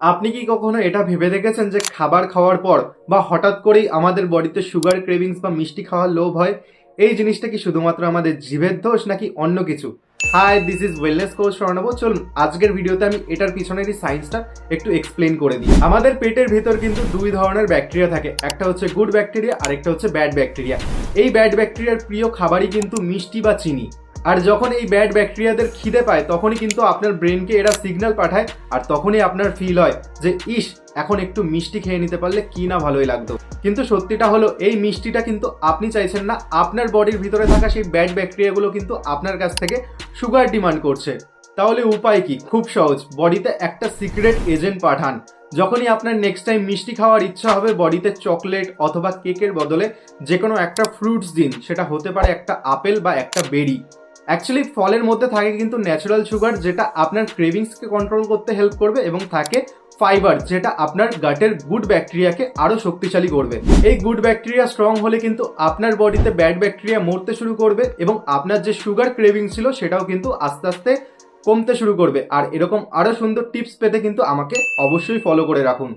আপনি কি কখনো এটা ভেবে দেখেছেন যে খাবার খাওয়ার পর বা হঠাৎ করেই আমাদের বডিতে সুগার ক্রেভিংস বা মিষ্টি খাওয়ার লোভ হয়? এই জিনিসটা কি শুধুমাত্র আমাদের জিভের দোষ নাকি অন্য কিছু? Hi, this is wellness coach Swarnab. চলুন আজকের ভিডিওতে আমি এটার পিছনেরই সায়েন্সটা একটু এক্সপ্লেন করে দিই। আমাদের পেটের ভিতর কিন্তু দুই ধরনের ব্যাকটেরিয়া থাকে, একটা হচ্ছে গুড ব্যাকটেরিয়া আর একটা হচ্ছে ব্যাড ব্যাকটেরিয়া। এই ব্যাড ব্যাকটেরিয়ার প্রিয় খাবারই কিন্তু মিষ্টি বা চিনি। আর যখন এই ব্যাড ব্যাকটেরিয়াদের খিদে পায় তখনই কিন্তু আপনার ব্রেনকে এরা সিগন্যাল পাঠায়, আর তখনই আপনার ফিল হয় যে ইস, এখন একটু মিষ্টি খেয়ে নিতে পারলে কি না ভালোই লাগতো। কিন্তু সত্যিটা হলো এই মিষ্টিটা কিন্তু আপনি চাইছেন না, আপনার বডির ভিতরে থাকা সেই ব্যাড ব্যাকটেরিয়াগুলো কিন্তু আপনার কাছ থেকে সুগার ডিমান্ড করছে। তাহলে উপায় কি? খুব সহজ, বডিতে একটা সিক্রেট এজেন্ট পাঠান। যখনই আপনার নেক্সট টাইম মিষ্টি খাওয়ার ইচ্ছা হবে, বডিতে চকলেট অথবা কেকের বদলে যে কোনো একটা ফ্রুটস দিন। সেটা হতে পারে একটা আপেল বা একটা বেরি। অ্যাকচুয়ালি ফলের মধ্যে থাকে কিন্তু ন্যাচারাল সুগার, যেটা আপনার ক্রেভিংসকে কন্ট্রোল করতে হেল্প করবে, এবং থাকে ফাইবার, যেটা আপনার গাটের গুড ব্যাকটেরিয়াকে আরো শক্তিশালী করবে। এই গুড ব্যাকটেরিয়া স্ট্রং হলে কিন্তু আপনার বডিতে ব্যাড ব্যাকটেরিয়া মরতে শুরু করবে, এবং আপনার যে সুগার ক্রেভিং ছিল সেটাও কিন্তু আস্তে আস্তে কমতে শুরু করবে। আর এরকম আরো সুন্দর টিপস পেতে কিন্তু আমাকে অবশ্যই ফলো করে রাখুন।